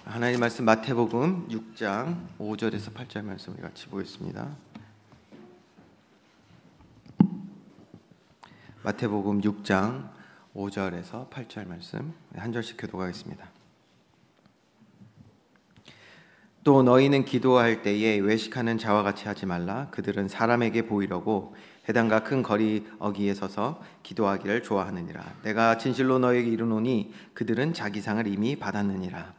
하나님 말씀 마태복음 6장 5절에서 8절 말씀 우리 같이 보겠습니다. 마태복음 6장 5절에서 8절 말씀 한 절씩 교독하겠습니다. 또 너희는 기도할 때에 외식하는 자와 같이 하지 말라. 그들은 사람에게 보이려고 회당과 큰 거리 어귀에 서서 기도하기를 좋아하느니라. 내가 진실로 너희에게 이르노니 그들은 자기 상을 이미 받았느니라.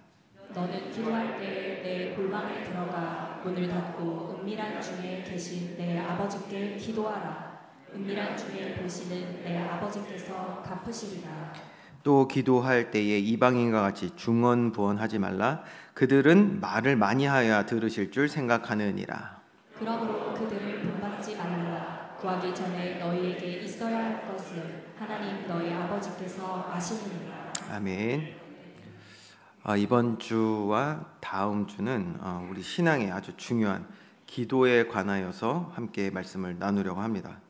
너는 기도할 때에 내 골방에 들어가 문을 닫고 은밀한 중에 계신 내 아버지께 기도하라. 은밀한 중에 보시는 내 아버지께서 갚으시리라. 또 기도할 때에 이방인과 같이 중언부언하지 말라. 그들은 말을 많이 하여야 들으실 줄 생각하느니라. 그러므로 그들을 본받지 말라. 구하기 전에 너희에게 있어야 할 것을 하나님 너희 아버지께서 아시느니라. 아멘. 이번 주와 다음 주는 우리 신앙의 아주 중요한 기도에 관하여서 함께 말씀을 나누려고 합니다.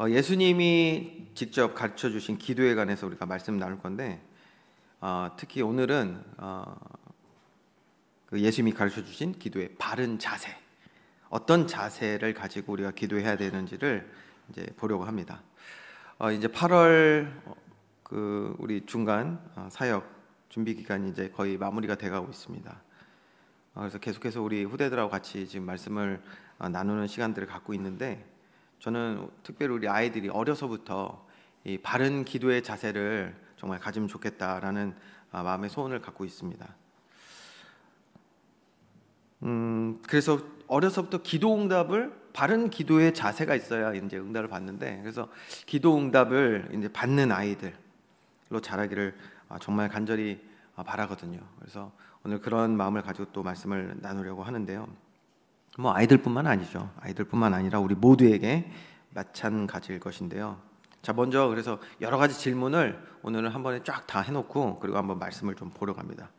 예수님이 직접 가르쳐 주신 기도에 관해서 우리가 말씀 나눌 건데, 특히 오늘은 그 예수님이 가르쳐 주신 기도의 바른 자세, 어떤 자세를 가지고 우리가 기도해야 되는지를 이제 보려고 합니다. 이제 8월 그 우리 중간 사역 준비 기간이 이제 거의 마무리가 돼가고 있습니다. 그래서 계속해서 우리 후대들하고 같이 지금 말씀을 나누는 시간들을 갖고 있는데, 저는 특별히 우리 아이들이 어려서부터 이 바른 기도의 자세를 정말 가지면 좋겠다라는 마음의 소원을 갖고 있습니다. 그래서 어려서부터 기도 응답을 바른 기도의 자세가 있어야 이제 응답을 받는데, 그래서 기도 응답을 이제 받는 아이들로 자라기를 정말 간절히 바라거든요. 그래서 오늘 그런 마음을 가지고 또 말씀을 나누려고 하는데요. 뭐 아이들뿐만 아니죠. 아이들뿐만 아니라 우리 모두에게 마찬가지일 것인데요. 자, 먼저 그래서 여러 가지 질문을 오늘은 한 번에 쫙 다 해놓고 그리고 한번 말씀을 좀 보려고 합니다.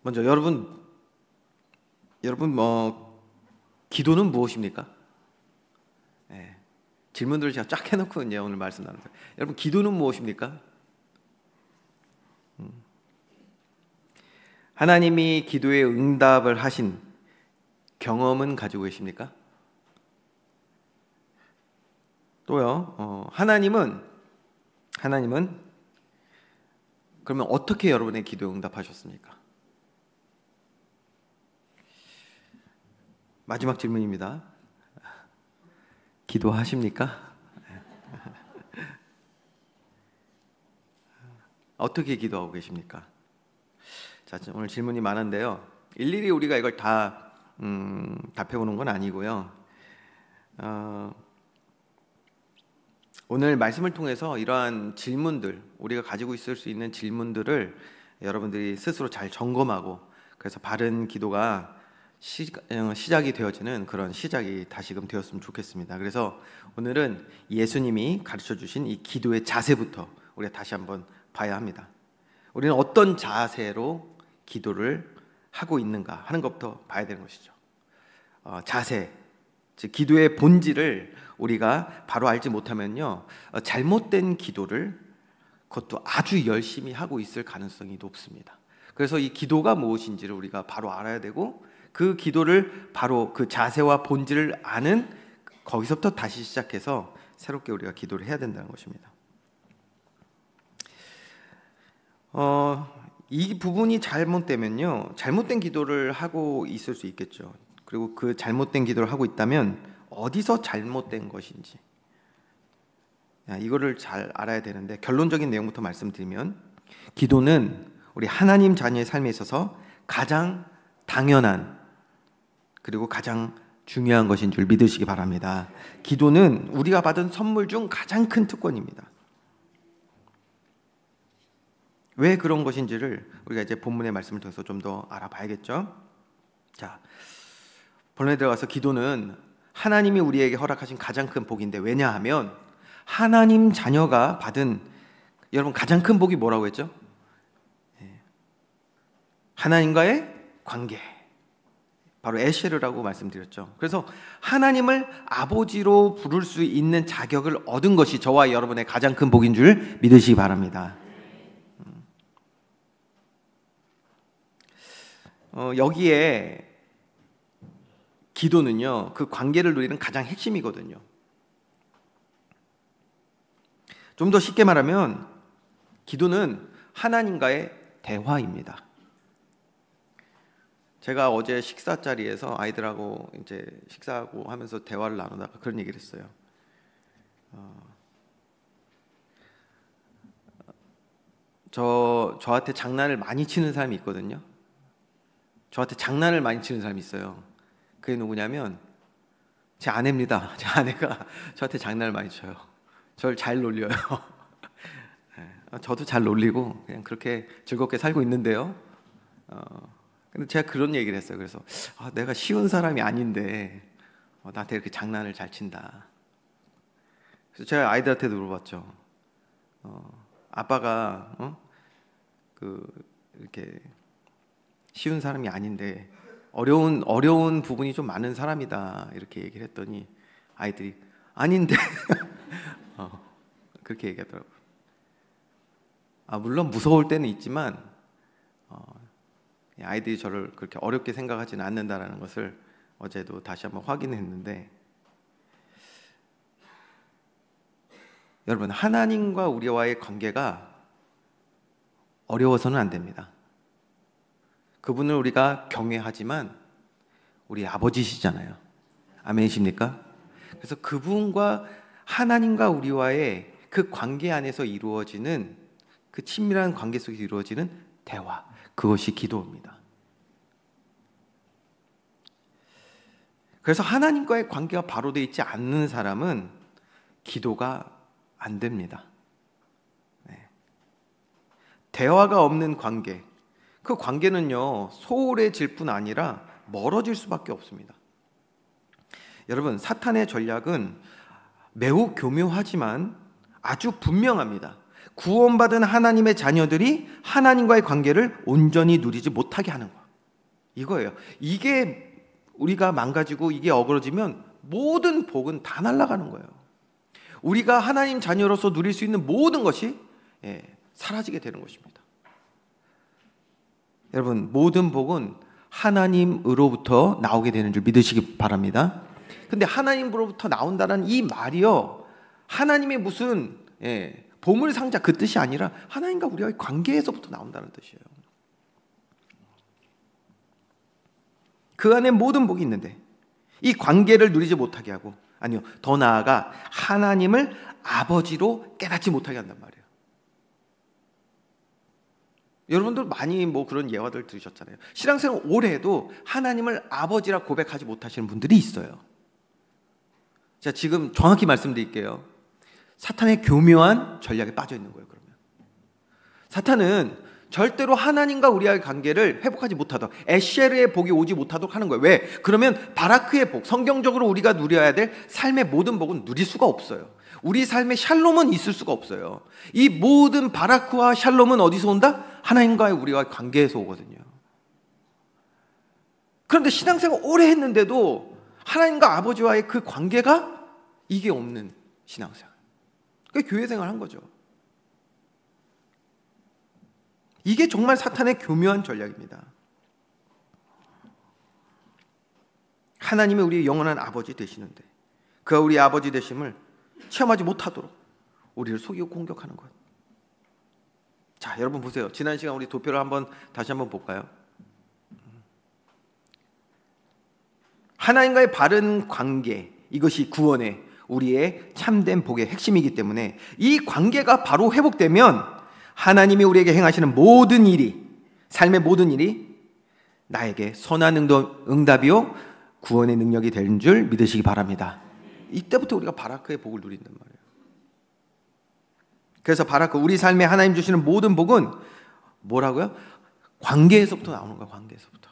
먼저 여러분 기도는 무엇입니까? 네, 질문들을 제가 쫙 해놓고 이제 오늘 말씀 나누는데, 여러분 기도는 무엇입니까? 하나님이 기도에 응답을 하신 경험은 가지고 계십니까? 또요, 하나님은 그러면 어떻게 여러분의 기도에 응답하셨습니까? 마지막 질문입니다. 기도하십니까? 어떻게 기도하고 계십니까? 자, 오늘 질문이 많은데요. 일일이 우리가 이걸 다 답해보는 건 아니고요. 오늘 말씀을 통해서 이러한 질문들, 우리가 가지고 있을 수 있는 질문들을 여러분들이 스스로 잘 점검하고, 그래서 바른 기도가 시작이 되어지는 그런 시작이 다시금 되었으면 좋겠습니다. 그래서 오늘은 예수님이 가르쳐 주신 이 기도의 자세부터 우리가 다시 한번 봐야 합니다. 우리는 어떤 자세로 기도를 하고 있는가 하는 것부터 봐야 되는 것이죠. 자세, 즉 기도의 본질을 우리가 바로 알지 못하면요, 잘못된 기도를 그것도 아주 열심히 하고 있을 가능성이 높습니다. 그래서 이 기도가 무엇인지를 우리가 바로 알아야 되고, 그 기도를 바로 그 자세와 본질을 아는 거기서부터 다시 시작해서 새롭게 우리가 기도를 해야 된다는 것입니다. 이 부분이 잘못되면요, 잘못된 기도를 하고 있을 수 있겠죠. 그리고 그 잘못된 기도를 하고 있다면 어디서 잘못된 것인지 이거를 잘 알아야 되는데, 결론적인 내용부터 말씀드리면, 기도는 우리 하나님 자녀의 삶에 있어서 가장 당연한 그리고 가장 중요한 것인 줄 믿으시기 바랍니다. 기도는 우리가 받은 선물 중 가장 큰 특권입니다. 왜 그런 것인지를 우리가 이제 본문의 말씀을 통해서 좀 더 알아봐야겠죠. 자, 본론에 들어가서 기도는 하나님이 우리에게 허락하신 가장 큰 복인데, 왜냐하면 하나님 자녀가 받은, 여러분 가장 큰 복이 뭐라고 했죠? 하나님과의 관계, 바로 에쉐르라고 말씀드렸죠. 그래서 하나님을 아버지로 부를 수 있는 자격을 얻은 것이 저와 여러분의 가장 큰 복인 줄 믿으시기 바랍니다. 여기에 기도는요, 그 관계를 누리는 가장 핵심이거든요. 좀 더 쉽게 말하면 기도는 하나님과의 대화입니다. 제가 어제 식사 자리에서 아이들하고 이제 식사하고 하면서 대화를 나누다가 그런 얘기를 했어요. 저한테 장난을 많이 치는 사람이 있거든요. 저한테 장난을 많이 치는 사람이 있어요. 그게 누구냐면 제 아내입니다. 제 아내가 저한테 장난을 많이 쳐요. 저를 잘 놀려요. 저도 잘 놀리고 그냥 그렇게 즐겁게 살고 있는데요. 근데 제가 그런 얘기를 했어요. 그래서 내가 쉬운 사람이 아닌데 나한테 이렇게 장난을 잘 친다. 그래서 제가 아이들한테도 물어봤죠. 아빠가 이렇게 쉬운 사람이 아닌데 어려운 부분이 좀 많은 사람이다 이렇게 얘기를 했더니 아이들이 아닌데 그렇게 얘기하더라고요. 물론 무서울 때는 있지만 아이들이 저를 그렇게 어렵게 생각하지는 않는다라는 것을 어제도 다시 한번 확인했는데, 여러분, 하나님과 우리와의 관계가 어려워서는 안 됩니다. 그분을 우리가 경외하지만 우리 아버지시잖아요. 아멘이십니까? 그래서 그분과 하나님과 우리와의 그 관계 안에서 이루어지는 그 친밀한 관계 속에서 이루어지는 대화, 그것이 기도입니다. 그래서 하나님과의 관계가 바로 되어 있지 않는 사람은 기도가 안 됩니다. 대화가 없는 관계, 그 관계는요 소홀해질 뿐 아니라 멀어질 수밖에 없습니다. 여러분, 사탄의 전략은 매우 교묘하지만 아주 분명합니다. 구원받은 하나님의 자녀들이 하나님과의 관계를 온전히 누리지 못하게 하는 거, 이거예요. 이게 우리가 망가지고 이게 어그러지면 모든 복은 다 날아가는 거예요. 우리가 하나님 자녀로서 누릴 수 있는 모든 것이 사라지게 되는 것입니다. 여러분, 모든 복은 하나님으로부터 나오게 되는 줄 믿으시기 바랍니다. 근데 하나님으로부터 나온다는 이 말이요, 하나님의 무슨 보물상자 그 뜻이 아니라 하나님과 우리와의 관계에서부터 나온다는 뜻이에요. 그 안에 모든 복이 있는데 이 관계를 누리지 못하게 하고, 아니요, 더 나아가 하나님을 아버지로 깨닫지 못하게 한단 말이에요. 여러분들 많이 그런 예화들 들으셨잖아요. 신앙생활 오래 해도 하나님을 아버지라 고백하지 못하시는 분들이 있어요. 자, 지금 정확히 말씀드릴게요. 사탄의 교묘한 전략에 빠져 있는 거예요. 그러면 사탄은 절대로 하나님과 우리와의 관계를 회복하지 못하도록, 에셀의 복이 오지 못하도록 하는 거예요. 왜? 그러면 바라크의 복, 성경적으로 우리가 누려야 될 삶의 모든 복은 누릴 수가 없어요. 우리 삶의 샬롬은 있을 수가 없어요. 이 모든 바라크와 샬롬은 어디서 온다? 하나님과의 우리와의 관계에서 오거든요. 그런데 신앙생활 오래 했는데도 하나님과 아버지와의 그 관계가 이게 없는 신앙생활, 그게 교회생활 한 거죠. 이게 정말 사탄의 교묘한 전략입니다. 하나님이 우리의 영원한 아버지 되시는데 그가 우리 아버지 되심을 체험하지 못하도록 우리를 속이고 공격하는 것. 자, 여러분 보세요. 지난 시간 우리 도표를 다시 한번 볼까요? 하나님과의 바른 관계, 이것이 구원의, 우리의 참된 복의 핵심이기 때문에 이 관계가 바로 회복되면 하나님이 우리에게 행하시는 모든 일이, 삶의 모든 일이 나에게 선한 응답이요 구원의 능력이 되는 줄 믿으시기 바랍니다. 이때부터 우리가 바라크의 복을 누린단 말이에요. 그래서 바라크, 우리 삶에 하나님 주시는 모든 복은 뭐라고요? 관계에서부터 나오는 거예요. 관계에서부터.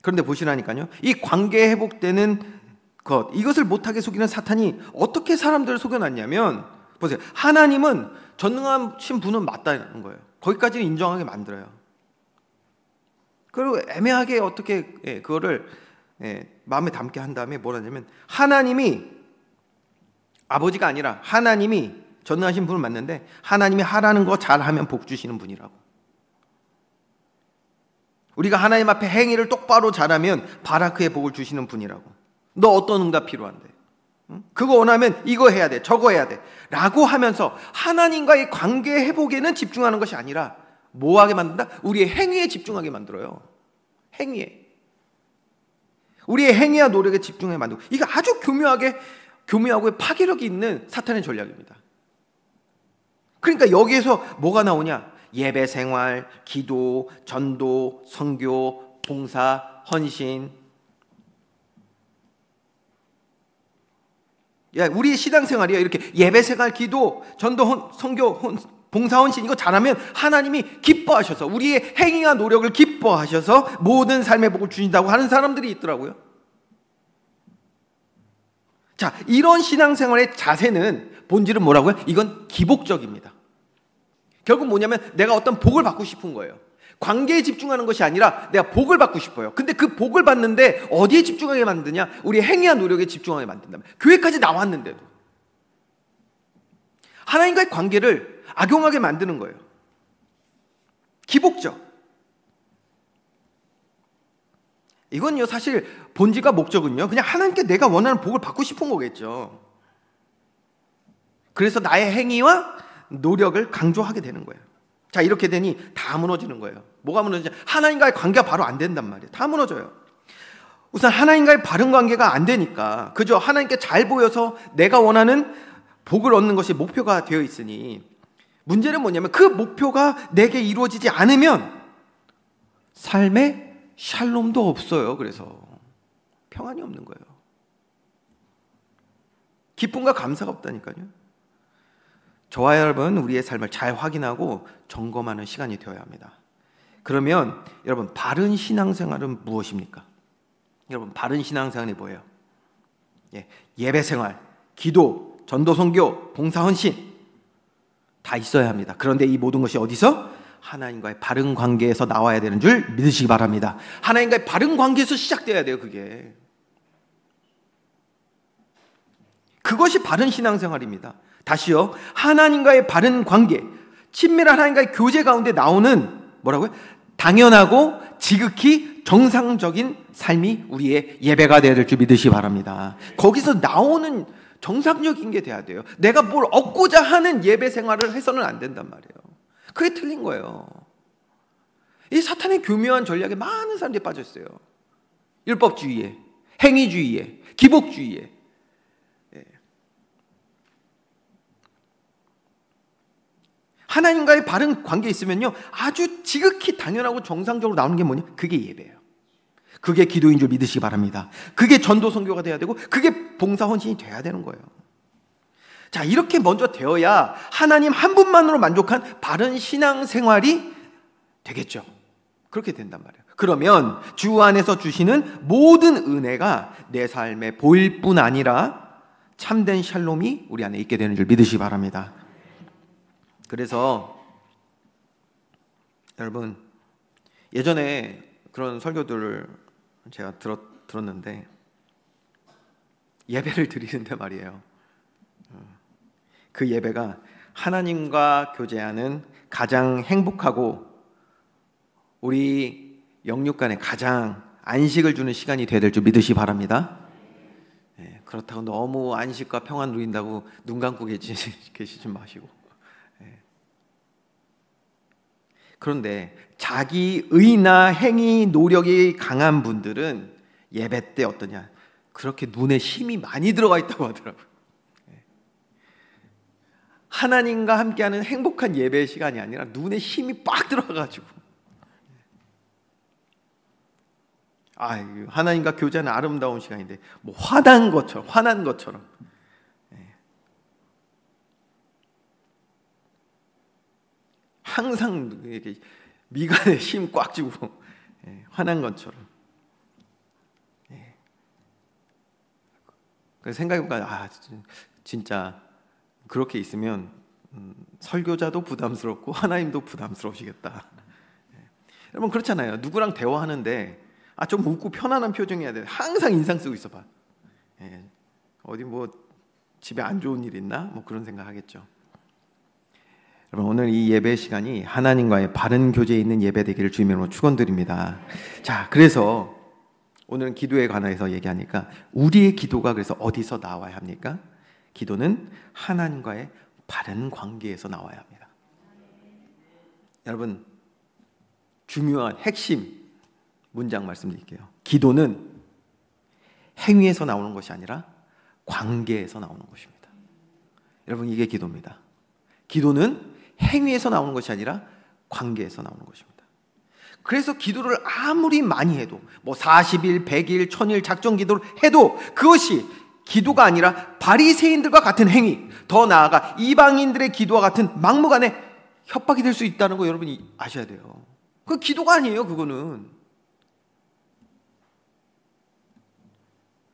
그런데 보시라니까요, 이 관계에 회복되는 것, 이것을 못하게 속이는 사탄이 어떻게 사람들을 속여놨냐면, 보세요. 하나님은 전능하신 분은 맞다는 거예요. 거기까지는 인정하게 만들어요. 그리고 애매하게 어떻게 그거를 마음에 담게 한 다음에 뭐라냐면, 하나님이 아버지가 아니라 하나님이 전능하신 분을 맞는데 하나님이 하라는 거 잘하면 복 주시는 분이라고. 우리가 하나님 앞에 행위를 똑바로 잘하면 바라크의 복을 주시는 분이라고. 너 어떤 응답 필요한데? 그거 원하면 이거 해야 돼, 저거 해야 돼 라고 하면서 하나님과의 관계 회복에는 집중하는 것이 아니라 뭐하게 만든다? 우리의 행위에 집중하게 만들어요. 행위에. 우리의 행위와 노력에 집중하게 만들고, 이게 아주 교묘하고 파괴력이 있는 사탄의 전략입니다. 그러니까 여기에서 뭐가 나오냐? 예배 생활, 기도, 전도, 선교, 봉사, 헌신. 우리의 신앙생활이야. 이렇게 예배 생활, 기도, 전도, 선교, 봉사, 헌신 이거 잘하면 하나님이 기뻐하셔서, 우리의 행위와 노력을 기뻐하셔서 모든 삶의 복을 주신다고 하는 사람들이 있더라고요. 자, 이런 신앙생활의 자세는 본질은 뭐라고요? 이건 기복적입니다. 결국 뭐냐면 내가 어떤 복을 받고 싶은 거예요. 관계에 집중하는 것이 아니라 내가 복을 받고 싶어요. 근데 그 복을 받는데 어디에 집중하게 만드냐? 우리 행위와 노력에 집중하게 만든다면. 교회까지 나왔는데도 하나님과의 관계를 악용하게 만드는 거예요. 기복적. 이건요, 사실 본질과 목적은요, 그냥 하나님께 내가 원하는 복을 받고 싶은 거겠죠. 그래서 나의 행위와 노력을 강조하게 되는 거예요. 자, 이렇게 되니 다 무너지는 거예요. 뭐가 무너지냐? 하나님과의 관계가 바로 안 된단 말이에요. 다 무너져요. 우선 하나님과의 바른 관계가 안 되니까 그저 하나님께 잘 보여서 내가 원하는 복을 얻는 것이 목표가 되어 있으니, 문제는 뭐냐면 그 목표가 내게 이루어지지 않으면 삶에 샬롬도 없어요. 그래서 평안이 없는 거예요. 기쁨과 감사가 없다니까요. 저와 여러분, 우리의 삶을 잘 확인하고 점검하는 시간이 되어야 합니다. 그러면 여러분, 바른 신앙생활은 무엇입니까? 여러분, 바른 신앙생활이 뭐예요? 예배 생활, 기도, 전도, 선교, 봉사, 헌신 다 있어야 합니다. 그런데 이 모든 것이 어디서? 하나님과의 바른 관계에서 나와야 되는 줄 믿으시기 바랍니다. 하나님과의 바른 관계에서 시작돼야 돼요. 그것이 바른 신앙생활입니다. 다시요, 하나님과의 바른 관계, 친밀한 하나님과의 교제 가운데 나오는 뭐라고요? 당연하고 지극히 정상적인 삶이 우리의 예배가 되어야 될 줄 믿으시기 바랍니다. 거기서 나오는 정상적인 게 돼야 돼요. 내가 뭘 얻고자 하는 예배 생활을 해서는 안 된단 말이에요. 그게 틀린 거예요. 이 사탄의 교묘한 전략에 많은 사람들이 빠졌어요. 율법주의에, 행위주의에, 기복주의에. 하나님과의 바른 관계에 있으면요, 아주 지극히 당연하고 정상적으로 나오는 게 뭐냐? 그게 예배예요. 그게 기도인 줄 믿으시기 바랍니다. 그게 전도 선교가 돼야 되고, 그게 봉사 헌신이 돼야 되는 거예요. 자, 이렇게 먼저 되어야 하나님 한 분만으로 만족한 바른 신앙생활이 되겠죠. 그렇게 된단 말이에요. 그러면 주 안에서 주시는 모든 은혜가 내 삶에 보일 뿐 아니라 참된 샬롬이 우리 안에 있게 되는 줄 믿으시기 바랍니다. 그래서 여러분, 예전에 그런 설교들을 제가 들었는데, 예배를 드리는데 말이에요, 그 예배가 하나님과 교제하는 가장 행복하고 우리 영육 간에 가장 안식을 주는 시간이 되어야 될 줄 믿으시기 바랍니다. 그렇다고 너무 안식과 평안 누린다고 눈 감고 계시지 마시고. 그런데 자기 의나 행위, 노력이 강한 분들은 예배 때 어떠냐? 그렇게 눈에 힘이 많이 들어가 있다고 하더라고요. 하나님과 함께하는 행복한 예배의 시간이 아니라 눈에 힘이 빡 들어가가지고, 하나님과 교제하는 아름다운 시간인데 뭐 화난 것처럼 항상 이렇게 미간에 힘 꽉 쥐고 화난 것처럼. 그래서 생각해보니까 진짜 그렇게 있으면 설교자도 부담스럽고 하나님도 부담스러우시겠다. 여러분, 그렇잖아요. 누구랑 대화하는데 좀 웃고 편안한 표정이어야 돼. 항상 인상 쓰고 있어봐. 어디 뭐 집에 안 좋은 일 있나? 뭐 그런 생각 하겠죠. 여러분, 오늘 이 예배 시간이 하나님과의 바른 교제에 있는 예배 되기를 주님의 이름으로 축원드립니다. 자, 그래서 오늘은 기도에 관해서 얘기하니까 우리의 기도가 그래서 어디서 나와야 합니까? 기도는 하나님과의 바른 관계에서 나와야 합니다. 여러분, 중요한 핵심 문장 말씀드릴게요. 기도는 행위에서 나오는 것이 아니라 관계에서 나오는 것입니다. 여러분, 이게 기도입니다. 기도는 행위에서 나오는 것이 아니라 관계에서 나오는 것입니다. 그래서 기도를 아무리 많이 해도 40일, 100일, 1000일 작정 기도를 해도 그것이 기도가 아니라 바리새인들과 같은 행위, 더 나아가 이방인들의 기도와 같은 막무가내 협박이 될 수 있다는 거 여러분이 아셔야 돼요. 그 기도가 아니에요. 그거는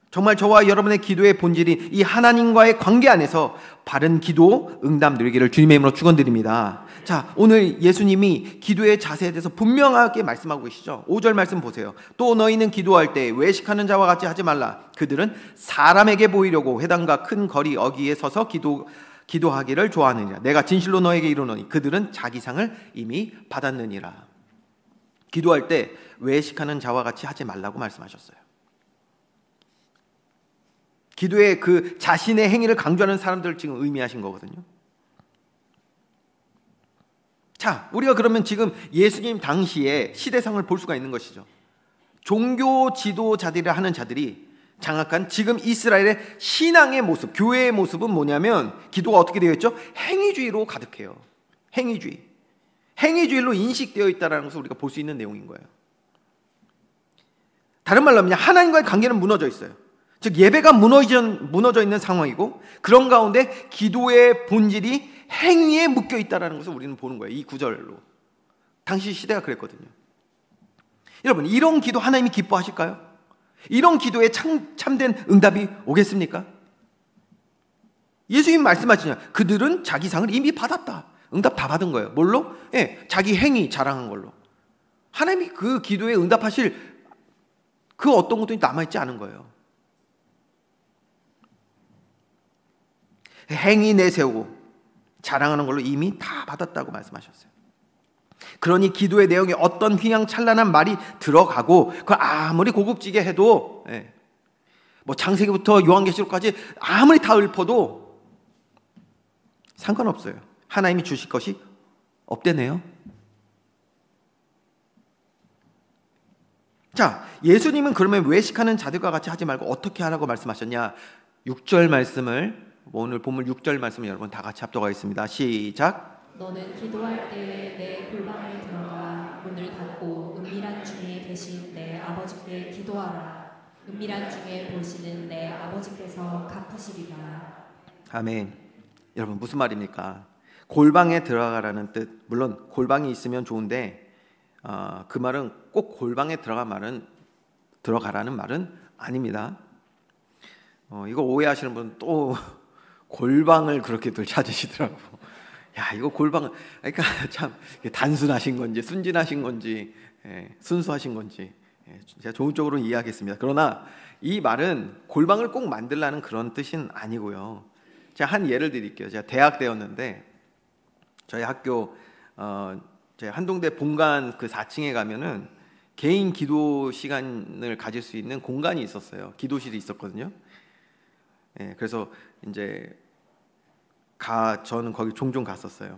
정말 저와 여러분의 기도의 본질이 이 하나님과의 관계 안에서 바른 기도 응답 누리기를 주님의 이름으로 축원드립니다. 자, 오늘 예수님이 기도의 자세에 대해서 분명하게 말씀하고 계시죠. 5절 말씀 보세요. 또 너희는 기도할 때 외식하는 자와 같이 하지 말라. 그들은 사람에게 보이려고 회당과 큰 거리 어귀에 서서 기도하기를 좋아하느니라. 내가 진실로 너에게 이르노니 그들은 자기 상을 이미 받았느니라. 기도할 때 외식하는 자와 같이 하지 말라고 말씀하셨어요. 기도의 그 자신의 행위를 강조하는 사람들을 지금 의미하신 거거든요. 자, 우리가 그러면 지금 예수님 당시의 시대상을 볼 수가 있는 것이죠. 종교 지도자들이라 하는 자들이 장악한 지금 이스라엘의 신앙의 모습, 교회의 모습은 뭐냐면 기도가 어떻게 되어 있죠? 행위주의로 가득해요. 행위주의. 행위주의로 인식되어 있다는 것을 우리가 볼 수 있는 내용인 거예요. 다른 말로 하면 하나님과의 관계는 무너져 있어요. 즉 예배가 무너져 있는 상황이고, 그런 가운데 기도의 본질이 행위에 묶여 있다는 것을 우리는 보는 거예요. 이 구절로. 당시 시대가 그랬거든요. 여러분, 이런 기도 하나님이 기뻐하실까요? 이런 기도에 참된 응답이 오겠습니까? 예수님 말씀하시냐, 그들은 자기 상을 이미 받았다. 응답 다 받은 거예요. 뭘로? 자기 행위 자랑한 걸로. 하나님이 그 기도에 응답하실 그 어떤 것도 남아있지 않은 거예요. 행위 내세우고 자랑하는 걸로 이미 다 받았다고 말씀하셨어요. 그러니 기도의 내용에 어떤 휘황찬란한 말이 들어가고 그걸 아무리 고급지게 해도 창세기부터 요한계시록까지 아무리 다 읊어도 상관없어요. 하나님이 주실 것이 없대네요. 자, 예수님은 그러면 외식하는 자들과 같이 하지 말고 어떻게 하라고 말씀하셨냐? 6절 말씀을, 오늘 본문 6절 말씀을 여러분 다 같이 합독하겠습니다. 시작. 너는 기도할 때에 내 골방에 들어가 문을 닫고 은밀한 중에 계신 내 아버지께 기도하라. 은밀한 중에 보시는 내 아버지께서 갚으시리라. 아멘. 여러분, 무슨 말입니까? 골방에 들어가라는 뜻. 물론 골방이 있으면 좋은데 그 말은 꼭 골방에 들어가라는 말은 아닙니다. 이거 오해하시는 분은 또 골방을 그렇게들 찾으시더라고. 야, 이거 골방을, 그러니까 참 단순하신 건지 순진하신 건지 순수하신 건지 제가 좋은 쪽으로 이해하겠습니다. 그러나 이 말은 골방을 꼭 만들라는 그런 뜻은 아니고요. 제가 한 예를 드릴게요. 제가 대학 때였는데 저희 학교 제 한동대 본관 그 4층에 가면은 개인 기도 시간을 가질 수 있는 공간이 있었어요. 기도실이 있었거든요. 그래서 이제 저는 거기 종종 갔었어요.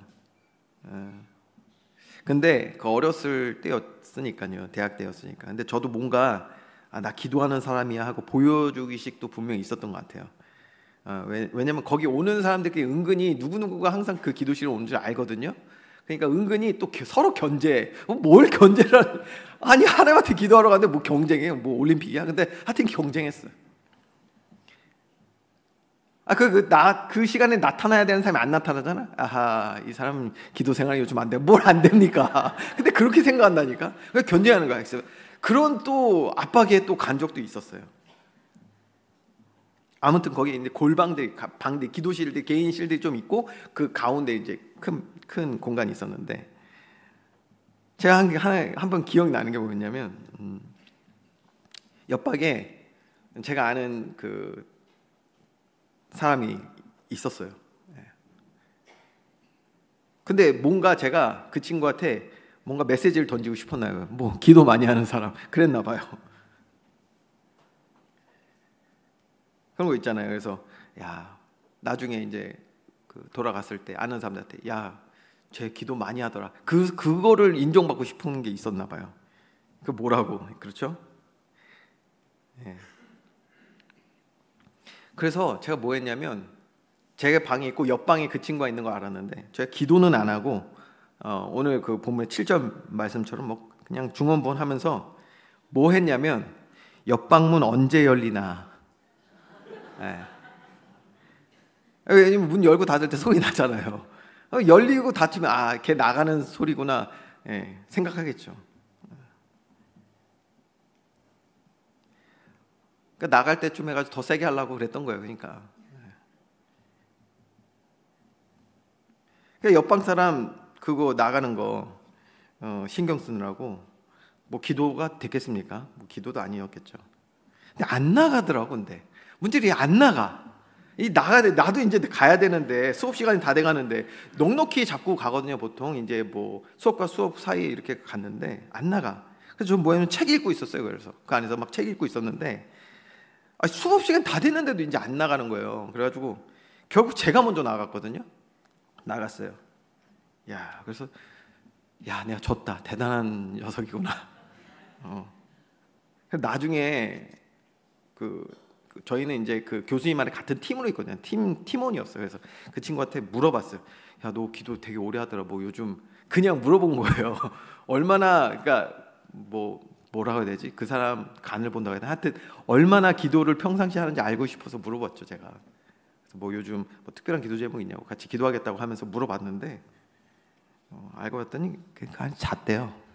근데 그 어렸을 때였으니까요. 대학 때였으니까. 근데 저도 뭔가 나 기도하는 사람이야 하고 보여주기식도 분명히 있었던 것 같아요. 왜냐면 거기 오는 사람들끼리 은근히 누구누구가 항상 그 기도실에 오는 줄 알거든요. 그러니까 은근히 또 서로 견제. 뭘 견제를 아니, 하나님한테 기도하러 갔는데 뭐 경쟁해? 뭐 올림픽이야? 근데 하여튼 경쟁했어요. 그 시간에 나타나야 되는 사람이 안 나타나잖아. 아하, 이 사람 기도 생활이 요즘 안 돼. 뭘 안 됩니까? 근데 그렇게 생각한다니까. 견제하는 거야. 그런 또 압박에 또 간 적도 있었어요. 아무튼 거기 이제 골방들, 방들, 기도실들, 개인실들이 좀 있고 그 가운데 이제 큰 공간이 있었는데, 제가 한 번 기억나는 게 뭐였냐면 옆방에 제가 아는 그 사람이 있었어요. 근데 뭔가 제가 그 친구한테 뭔가 메시지를 던지고 싶었나요? 뭐 기도 많이 하는 사람 그랬나 봐요. 그런 거 있잖아요. 그래서 야, 나중에 이제 그 돌아갔을 때 아는 사람들한테 야, 쟤 기도 많이 하더라. 그거를 인정받고 싶은 게 있었나 봐요. 그 뭐라고? 그렇죠? 예. 그래서 제가 뭐 했냐면 제 방에 있고 옆방에 그 친구가 있는 거 알았는데 제가 기도는 안 하고 오늘 그 본문의 7절 말씀처럼 뭐 그냥 중언부언 하면서 뭐 했냐면 옆방문 언제 열리나. 예. 왜냐면 문 열고 닫을 때 소리 나잖아요. 열리고 닫히면 아, 걔 나가는 소리구나. 예, 생각하겠죠. 그러니까 나갈 때쯤 해가지고 더 세게 하려고 그랬던 거예요. 그러니까 옆방 사람 그거 나가는 거 신경 쓰느라고 뭐 기도가 됐겠습니까? 뭐 기도도 아니었겠죠. 근데 안 나가더라고. 근데 문제는 안 나가. 이 나가야 돼. 나도 이제 가야 되는데 수업 시간이 다 돼가는데 넉넉히 잡고 가거든요. 보통 이제 뭐 수업과 수업 사이에 이렇게 갔는데 안 나가. 그래서 저 뭐냐면 책 읽고 있었어요. 그래서 그 안에서 막 책 읽고 있었는데 수업 시간 다 됐는데도 이제 안 나가는 거예요. 그래가지고 결국 제가 먼저 나갔거든요. 나갔어요. 야, 그래서 야, 내가 졌다. 대단한 녀석이구나. 나중에 저희는 이제 그 교수님한테 같은 팀으로 있거든요. 팀원이었어요. 그래서 그 친구한테 물어봤어요. 야, 너 기도 되게 오래 하더라. 뭐 요즘 그냥 물어본 거예요. 얼마나 그러니까 뭐라고 해야 되지? 그 사람 간을 본다고 해야 되나? 하여튼 얼마나 기도를 평상시 하는지 알고 싶어서 물어봤죠, 제가. 그래서 뭐 요즘 뭐 특별한 기도 제목 있냐고 같이 기도하겠다고 하면서 물어봤는데 알고 봤더니 그냥 잤대요.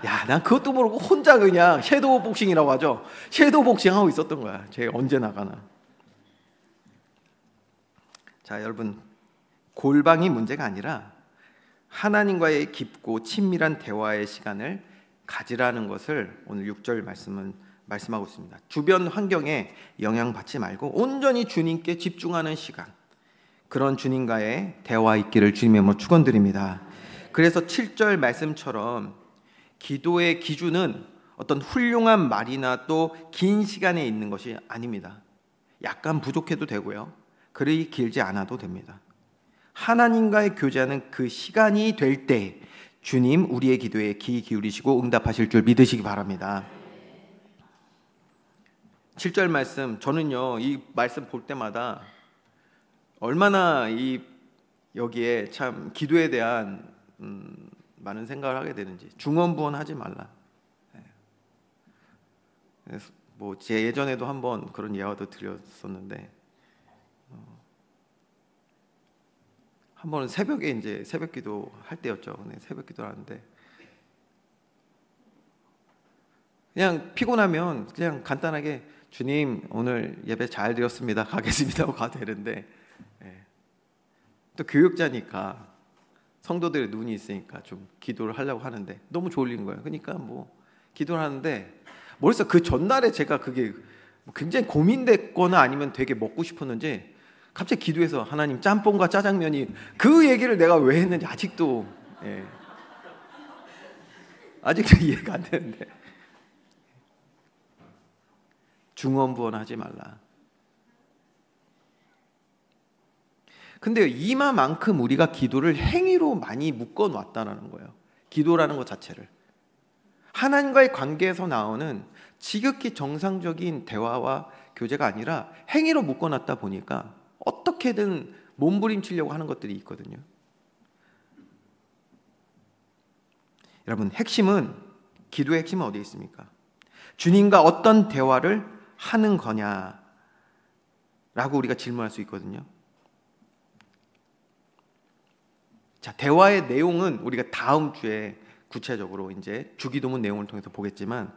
야, 난 그것도 모르고 혼자 그냥 섀도우 복싱이라고 하죠. 섀도우 복싱 하고 있었던 거야. 제가 언제 나가나. 자, 여러분, 골방이 문제가 아니라 하나님과의 깊고 친밀한 대화의 시간을 가지라는 것을 오늘 6절 말씀은 말씀하고 있습니다. 주변 환경에 영향받지 말고 온전히 주님께 집중하는 시간, 그런 주님과의 대화 있기를 주님의 이름으로 축원드립니다. 그래서 7절 말씀처럼 기도의 기준은 어떤 훌륭한 말이나 또 긴 시간에 있는 것이 아닙니다. 약간 부족해도 되고요. 그리 길지 않아도 됩니다. 하나님과의 교제하는 그 시간이 될 때 주님 우리의 기도에 귀 기울이시고 응답하실 줄 믿으시기 바랍니다. 7절 말씀, 저는요 이 말씀 볼 때마다 얼마나 여기에 참 기도에 대한 많은 생각을 하게 되는지. 중언부언하지 말라. 뭐 제 예전에도 한번 그런 예화도 드렸었는데 한 번은 새벽에 이제 새벽기도 할 때였죠. 새벽기도 하는데 그냥 피곤하면 그냥 간단하게 주님 오늘 예배 잘 드렸습니다. 가겠습니다 하고 가도 되는데 또 교육자니까 성도들의 눈이 있으니까 좀 기도를 하려고 하는데 너무 졸린 거예요. 그러니까 뭐 기도를 하는데 모르겠어요. 그 전날에 제가 그게 굉장히 고민됐거나 아니면 되게 먹고 싶었는지 갑자기 기도해서 하나님 짬뽕과 짜장면이 그 얘기를 내가 왜 했는지 아직도 이해가 안 되는데 중언부언하지 말라. 근데 이만큼 우리가 기도를 행위로 많이 묶어놨다는 거예요. 기도라는 것 자체를. 하나님과의 관계에서 나오는 지극히 정상적인 대화와 교제가 아니라 행위로 묶어놨다 보니까 어떻게든 몸부림치려고 하는 것들이 있거든요. 여러분, 기도의 핵심은 어디에 있습니까? 주님과 어떤 대화를 하는 거냐라고 우리가 질문할 수 있거든요. 자, 대화의 내용은 우리가 다음 주에 구체적으로 이제 주기도문 내용을 통해서 보겠지만,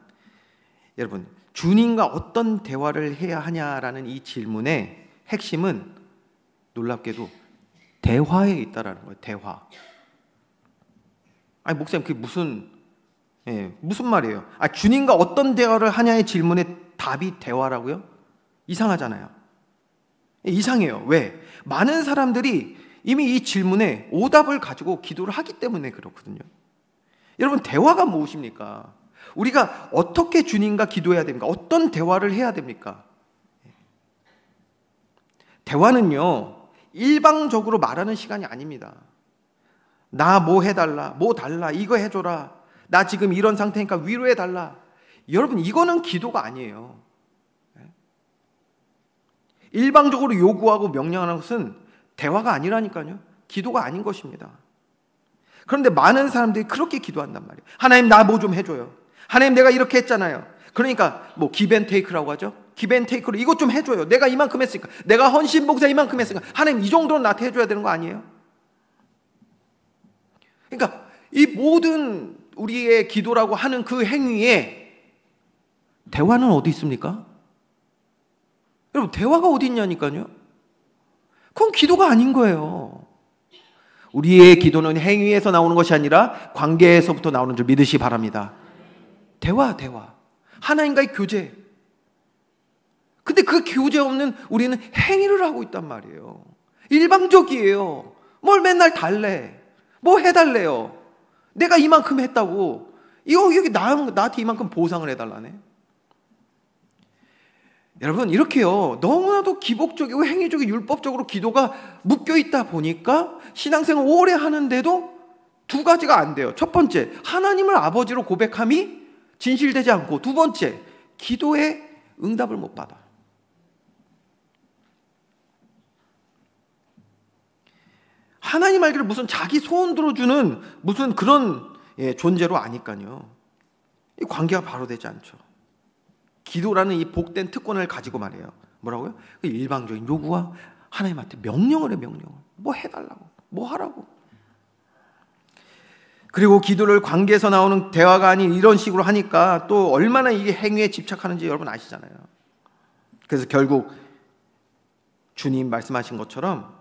여러분, 주님과 어떤 대화를 해야 하냐라는 이 질문의 핵심은 놀랍게도 대화에 있다라는 거예요. 대화. 아니 목사님 그게 무슨 말이에요? 주님과 어떤 대화를 하냐의 질문에 답이 대화라고요? 이상하잖아요. 이상해요. 왜? 많은 사람들이 이미 이 질문에 오답을 가지고 기도를 하기 때문에 그렇거든요. 여러분, 대화가 무엇입니까? 우리가 어떻게 주님과 기도해야 됩니까? 어떤 대화를 해야 됩니까? 대화는요, 일방적으로 말하는 시간이 아닙니다. 나 뭐 해달라, 뭐 달라, 이거 해줘라, 나 지금 이런 상태니까 위로해달라. 여러분, 이거는 기도가 아니에요. 일방적으로 요구하고 명령하는 것은 대화가 아니라니까요. 기도가 아닌 것입니다. 그런데 많은 사람들이 그렇게 기도한단 말이에요. 하나님, 나 뭐 좀 해줘요. 하나님, 내가 이렇게 했잖아요. 그러니까 뭐 기브앤테이크라고 하죠. 기브앤테이크로 이것 좀 해줘요. 내가 이만큼 했으니까, 내가 헌신봉사 이만큼 했으니까 하나님 이 정도는 나한테 해줘야 되는 거 아니에요? 그러니까 이 모든 우리의 기도라고 하는 그 행위에 대화는 어디 있습니까? 여러분, 대화가 어디 있냐니까요. 그건 기도가 아닌 거예요. 우리의 기도는 행위에서 나오는 것이 아니라 관계에서부터 나오는 줄 믿으시 바랍니다. 대화. 하나님과의 교제. 근데 그 교제 없는 우리는 행위를 하고 있단 말이에요. 일방적이에요. 뭘 맨날 달래. 뭐 해달래요. 내가 이만큼 했다고. 여기 나한테 이만큼 보상을 해달라네. 여러분, 이렇게요, 너무나도 기복적이고 행위적이고 율법적으로 기도가 묶여있다 보니까 신앙생활 오래 하는데도 두 가지가 안 돼요. 첫 번째, 하나님을 아버지로 고백함이 진실되지 않고, 두 번째, 기도에 응답을 못 받아. 하나님 알기를 무슨 자기 소원 들어주는 무슨 그런 존재로 아니까요. 이 관계가 바로 되지 않죠. 기도라는 이 복된 특권을 가지고 말이에요. 뭐라고요? 일방적인 요구와 하나님한테 명령을 해, 명령을. 뭐 해달라고, 뭐 하라고. 그리고 기도를 관계에서 나오는 대화가 아닌 이런 식으로 하니까 또 얼마나 이게 행위에 집착하는지 여러분 아시잖아요. 그래서 결국 주님 말씀하신 것처럼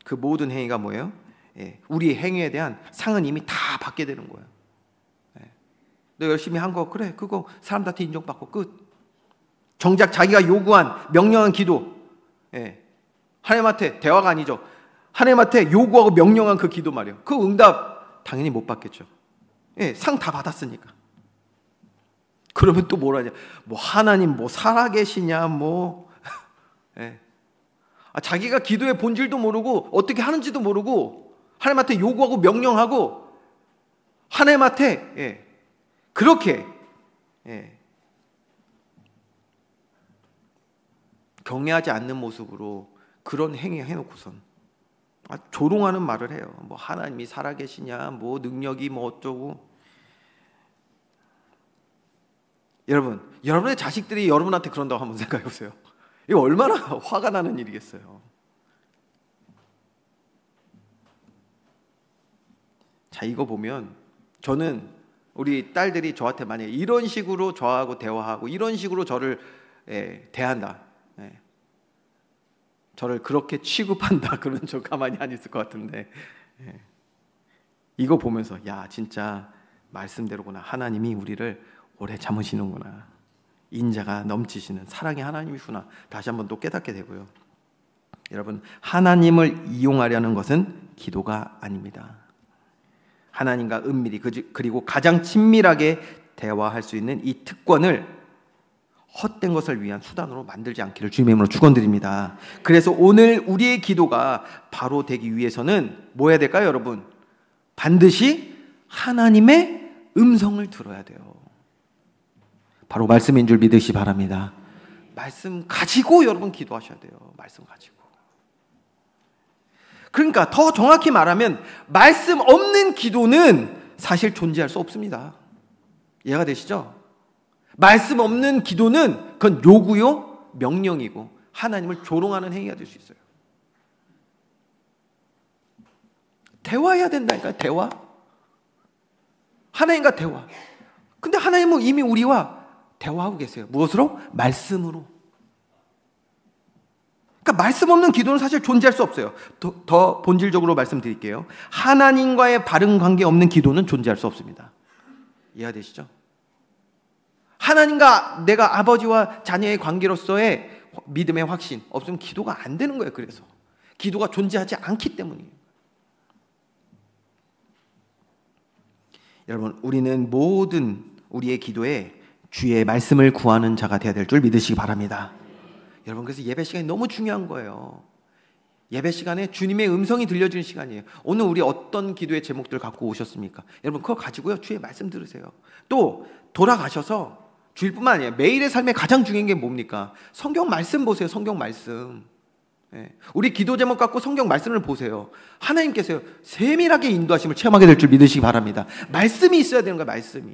그 모든 행위가 뭐예요? 우리의 행위에 대한 상은 이미 다 받게 되는 거예요. 너 열심히 한 거 그래, 그거 사람들한테 인정받고 끝. 정작 자기가 요구한 명령한 기도, 하나님한테 대화가 아니죠. 하나님한테 요구하고 명령한 그 기도 말이에요. 그 응답 당연히 못 받겠죠. 상 다 받았으니까. 그러면 또 뭐라냐? 뭐 하나님 뭐 살아계시냐 뭐. 자기가 기도의 본질도 모르고 어떻게 하는지도 모르고 하나님한테 요구하고 명령하고 하나님한테 그렇게 경외하지 않는 모습으로 그런 행위 해놓고선 조롱하는 말을 해요. 뭐 하나님이 살아계시냐, 뭐 능력이 뭐 어쩌고. 여러분, 여러분의 자식들이 여러분한테 그런다고 한번 생각해 보세요. 이거 얼마나 화가 나는 일이겠어요. 자, 이거 보면 저는 우리 딸들이 저한테 만약에 이런 식으로 저하고 대화하고 이런 식으로 저를 대한다, 저를 그렇게 취급한다, 그러면 저 가만히 안 있을 것 같은데, 이거 보면서 야, 진짜 말씀대로구나. 하나님이 우리를 오래 참으시는구나. 인자가 넘치시는 사랑의 하나님이구나. 다시 한번 또 깨닫게 되고요. 여러분, 하나님을 이용하려는 것은 기도가 아닙니다. 하나님과 은밀히 그리고 가장 친밀하게 대화할 수 있는 이 특권을 헛된 것을 위한 수단으로 만들지 않기를 주님의 이름으로 축원드립니다. 그래서 오늘 우리의 기도가 바로 되기 위해서는 뭐 해야 될까요, 여러분? 반드시 하나님의 음성을 들어야 돼요. 바로 말씀인 줄 믿으시 바랍니다. 말씀 가지고 여러분 기도하셔야 돼요. 말씀 가지고. 그러니까 더 정확히 말하면 말씀 없는 기도는 사실 존재할 수 없습니다. 이해가 되시죠? 말씀 없는 기도는 그건 요구요, 명령이고 하나님을 조롱하는 행위가 될 수 있어요. 대화해야 된다니까요. 대화. 하나님과 대화. 근데 하나님은 이미 우리와 대화하고 계세요. 무엇으로? 말씀으로. 그러니까 말씀 없는 기도는 사실 존재할 수 없어요. 더 본질적으로 말씀드릴게요. 하나님과의 바른 관계 없는 기도는 존재할 수 없습니다. 이해가 되시죠? 하나님과 내가 아버지와 자녀의 관계로서의 믿음의 확신 없으면 기도가 안 되는 거예요. 그래서 기도가 존재하지 않기 때문이에요. 여러분, 우리는 모든 우리의 기도에 주의 말씀을 구하는 자가 되어야 될 줄 믿으시기 바랍니다. 여러분, 그래서 예배 시간이 너무 중요한 거예요. 예배 시간에 주님의 음성이 들려주는 시간이에요. 오늘 우리 어떤 기도의 제목들 갖고 오셨습니까? 여러분, 그거 가지고요, 주의 말씀 들으세요. 또 돌아가셔서 주일뿐만 아니에요. 매일의 삶에 가장 중요한 게 뭡니까? 성경 말씀 보세요. 성경 말씀. 우리 기도 제목 갖고 성경 말씀을 보세요. 하나님께서 세밀하게 인도하심을 체험하게 될 줄 믿으시기 바랍니다. 말씀이 있어야 되는 거예요. 말씀이.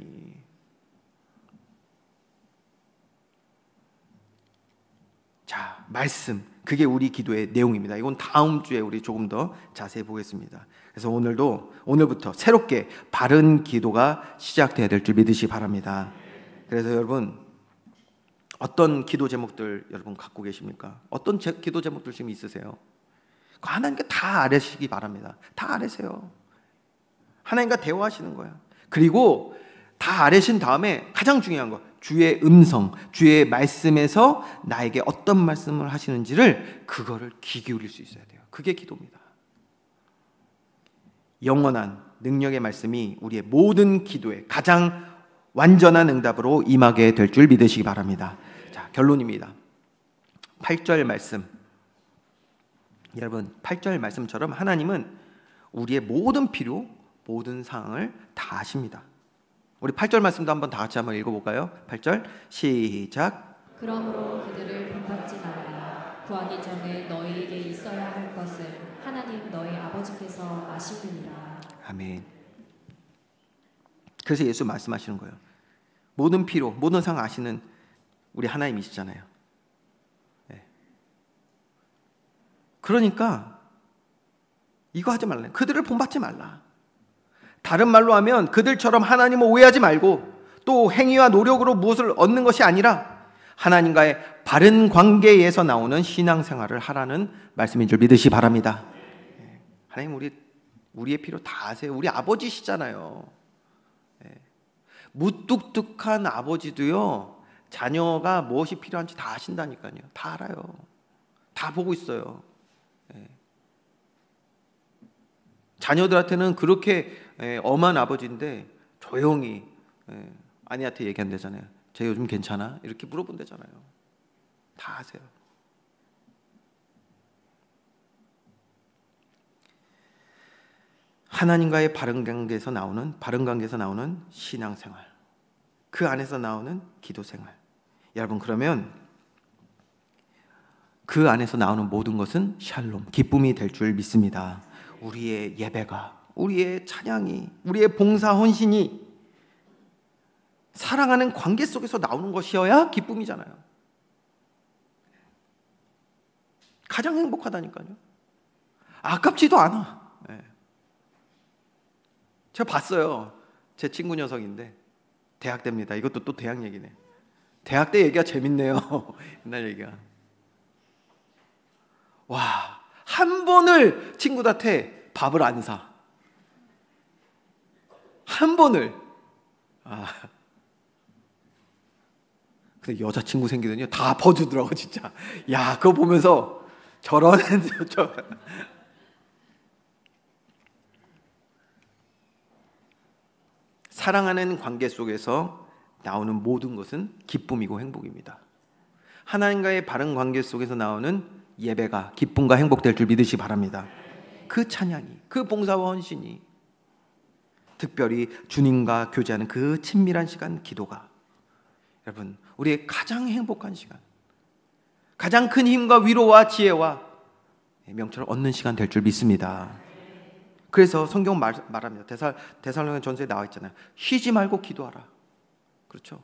자, 말씀, 그게 우리 기도의 내용입니다. 이건 다음 주에 우리 조금 더 자세히 보겠습니다. 그래서 오늘부터 새롭게 바른 기도가 시작돼야 될 줄 믿으시기 바랍니다. 그래서 여러분, 어떤 기도 제목들 여러분 갖고 계십니까? 어떤 기도 제목들 지금 있으세요? 하나님께 다 아뢰시기 바랍니다. 다 아뢰세요. 하나님과 대화하시는 거야. 그리고 다 아뢰신 다음에 가장 중요한 거, 주의 음성, 주의 말씀에서 나에게 어떤 말씀을 하시는지를 그거를 귀 기울일 수 있어야 돼요. 그게 기도입니다. 영원한 능력의 말씀이 우리의 모든 기도에 가장 완전한 응답으로 임하게 될 줄 믿으시기 바랍니다. 자, 결론입니다. 8절 말씀. 여러분, 8절 말씀처럼 하나님은 우리의 모든 필요, 모든 사항을 다 아십니다. 우리 8절 말씀도 한번 다 같이 한번 읽어볼까요? 8절 시작. 그러므로 그들을 본받지 말라. 구하기 전에 너희에게 있어야 할 것을 하나님 너희 아버지께서 아시느니라. 아멘. 그래서 예수 말씀하시는 거예요. 모든 필요, 모든 상황 아시는 우리 하나님이시잖아요. 네. 그러니까 이거 하지 말라. 그들을 본받지 말라. 다른 말로 하면 그들처럼 하나님을 오해하지 말고 또 행위와 노력으로 무엇을 얻는 것이 아니라 하나님과의 바른 관계에서 나오는 신앙생활을 하라는 말씀인 줄 믿으시기 바랍니다. 하나님 우리의 필요 다 아세요. 우리 아버지시잖아요. 무뚝뚝한 아버지도요, 자녀가 무엇이 필요한지 다 아신다니까요. 다 알아요. 다 보고 있어요. 자녀들한테는 그렇게 엄한 아버지인데 조용히 아내한테 얘기한대잖아요. 쟤 요즘 괜찮아? 이렇게 물어본대잖아요. 다 아세요. 하나님과의 바른 관계에서 나오는 신앙생활, 그 안에서 나오는 기도생활. 여러분, 그러면 그 안에서 나오는 모든 것은 샬롬, 기쁨이 될 줄 믿습니다. 우리의 예배가, 우리의 찬양이, 우리의 봉사 헌신이 사랑하는 관계 속에서 나오는 것이어야 기쁨이잖아요. 가장 행복하다니까요. 아깝지도 않아. 제가 봤어요. 제 친구 녀석인데 대학 때입니다. 이것도 또 대학 얘기네. 대학 때 얘기가 재밌네요. 옛날 얘기가. 와, 한 번을 친구한테 밥을 안 사. 한 번을. 근데 여자친구 생기더니 다 퍼주더라고, 진짜. 야, 그거 보면서 저런 사랑하는 관계 속에서 나오는 모든 것은 기쁨이고 행복입니다. 하나님과의 바른 관계 속에서 나오는 예배가 기쁨과 행복될 줄 믿으시기 바랍니다. 그 찬양이, 그 봉사와 헌신이, 특별히 주님과 교제하는 그 친밀한 시간, 기도가 여러분, 우리의 가장 행복한 시간, 가장 큰 힘과 위로와 지혜와 명철을 얻는 시간 될 줄 믿습니다. 그래서 성경은 말합니다. 데살로니가 전서에 나와 있잖아요. 쉬지 말고 기도하라. 그렇죠?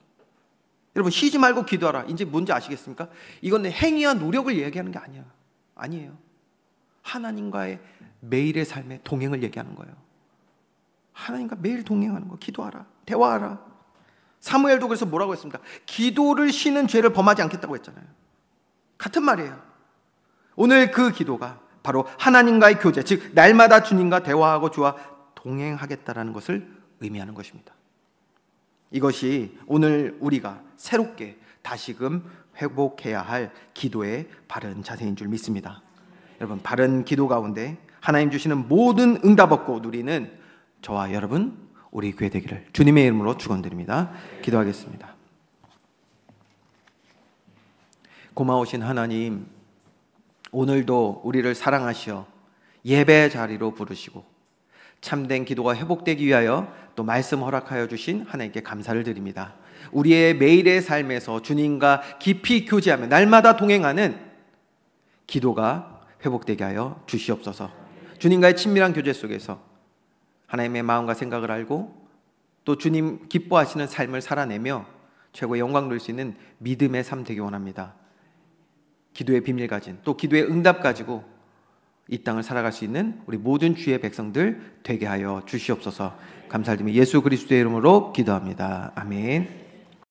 여러분, 쉬지 말고 기도하라. 이제 뭔지 아시겠습니까? 이건 행위와 노력을 얘기하는 게 아니에요. 하나님과의 매일의 삶의 동행을 얘기하는 거예요. 하나님과 매일 동행하는 거, 기도하라, 대화하라. 사무엘도 그래서 뭐라고 했습니까? 기도를 쉬는 죄를 범하지 않겠다고 했잖아요. 같은 말이에요. 오늘 그 기도가 바로 하나님과의 교제, 즉 날마다 주님과 대화하고 주와 동행하겠다라는 것을 의미하는 것입니다. 이것이 오늘 우리가 새롭게 다시금 회복해야 할 기도의 바른 자세인 줄 믿습니다. 여러분, 바른 기도 가운데 하나님 주시는 모든 응답 얻고 누리는 저와 여러분, 우리 교회 되기를 주님의 이름으로 축원드립니다. 기도하겠습니다. 고마우신 하나님, 오늘도 우리를 사랑하시어 예배 자리로 부르시고 참된 기도가 회복되기 위하여 또 말씀 허락하여 주신 하나님께 감사를 드립니다. 우리의 매일의 삶에서 주님과 깊이 교제하며 날마다 동행하는 기도가 회복되게 하여 주시옵소서. 주님과의 친밀한 교제 속에서 하나님의 마음과 생각을 알고 또 주님 기뻐하시는 삶을 살아내며 최고의 영광 누릴 수 있는 믿음의 삶 되기 원합니다. 기도의 비밀 가진, 또 기도의 응답 가지고 이 땅을 살아갈 수 있는 우리 모든 주의 백성들 되게 하여 주시옵소서. 감사드리며 예수 그리스도의 이름으로 기도합니다. 아멘.